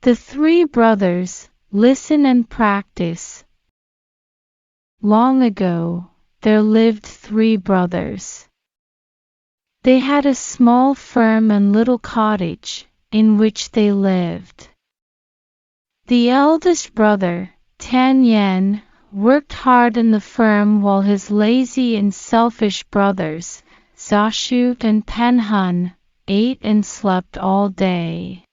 The three brothers, listen and practice. Long ago, there lived three brothers. They had a small farm and little cottage, in which they lived. The eldest brother, Tanyan, worked hard in the farm while his lazy and selfish brothers, Sashu and Panhan, ate and slept all day.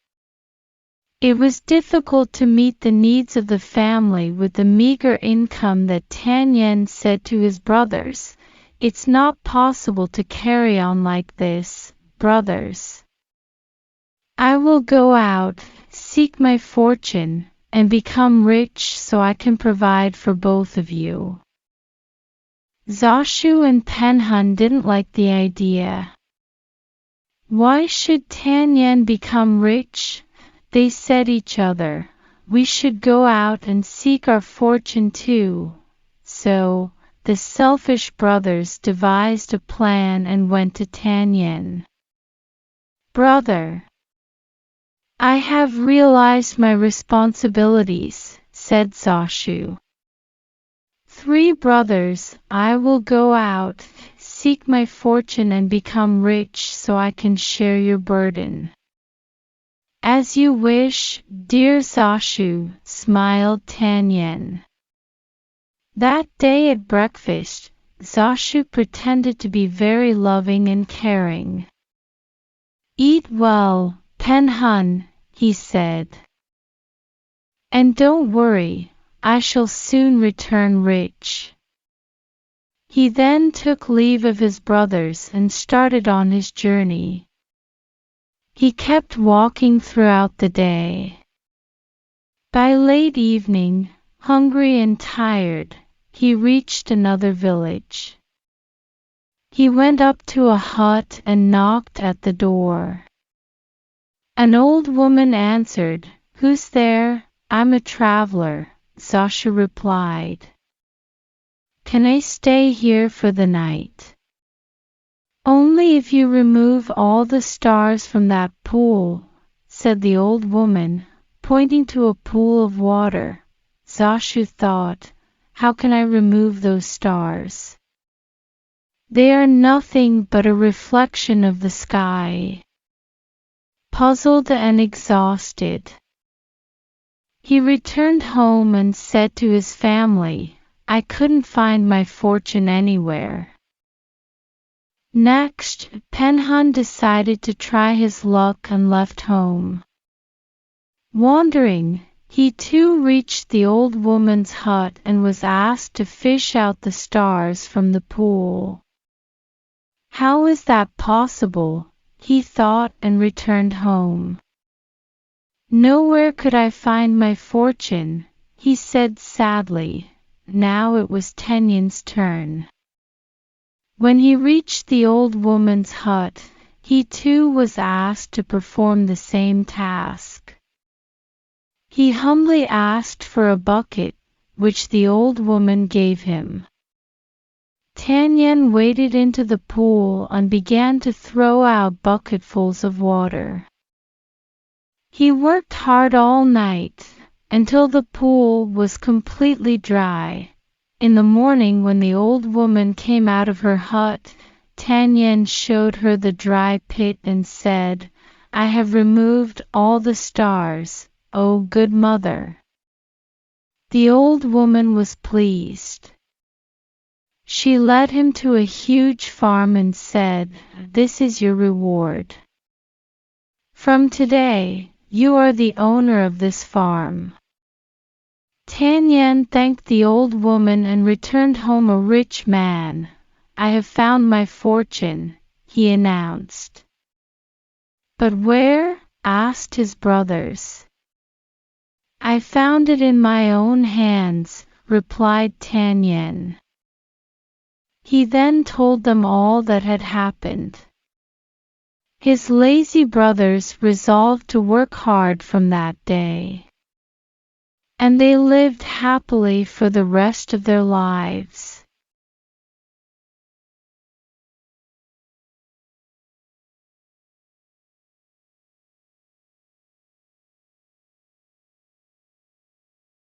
It was difficult to meet the needs of the family with the meager income that Tanyan said to his brothers, "It's not possible to carry on like this, brothers. I will go out, seek my fortune, and become rich so I can provide for both of you." Sashu and Panhan didn't like the idea. "Why should Tanyan become rich?" they said each other. "We should go out and seek our fortune too." So, the selfish brothers devised a plan and went to Tanyan. "Brother, I have realized my responsibilities," said Sashu. "Three brothers, I will go out, seek my fortune and become rich so I can share your burden." "As you wish, dear Sashu," smiled Tanyan. That day at breakfast, Sashu pretended to be very loving and caring. "Eat well, Panhan," he said. "And don't worry, I shall soon return rich." He then took leave of his brothers and started on his journey. He kept walking throughout the day. By late evening, hungry and tired, he reached another village. He went up to a hut and knocked at the door. An old woman answered. "Who's there?" "I'm a traveler," Sasha replied. "Can I stay here for the night?" "Only if you remove all the stars from that pool," said the old woman, pointing to a pool of water. Sashu thought, "How can I remove those stars? They are nothing but a reflection of the sky." Puzzled and exhausted, he returned home and said to his family, "I couldn't find my fortune anywhere." Next, Panhan decided to try his luck and left home. Wandering, he too reached the old woman's hut and was asked to fish out the stars from the pool. "How is that possible?" he thought and returned home. "Nowhere could I find my fortune," he said sadly. Now it was Tanyan's turn. When he reached the old woman's hut, he too was asked to perform the same task. He humbly asked for a bucket, which the old woman gave him. Tanyan waded into the pool and began to throw out bucketfuls of water. He worked hard all night, until the pool was completely dry. In the morning, when the old woman came out of her hut, Tanyan showed her the dry pit and said, "I have removed all the stars, O good mother." The old woman was pleased. She led him to a huge farm and said, "This is your reward. From today, you are the owner of this farm." Tanyan thanked the old woman and returned home a rich man. "I have found my fortune," he announced. "But where?" asked his brothers. "I found it in my own hands," replied Tanyan. He then told them all that had happened. His lazy brothers resolved to work hard from that day, and they lived happily for the rest of their lives.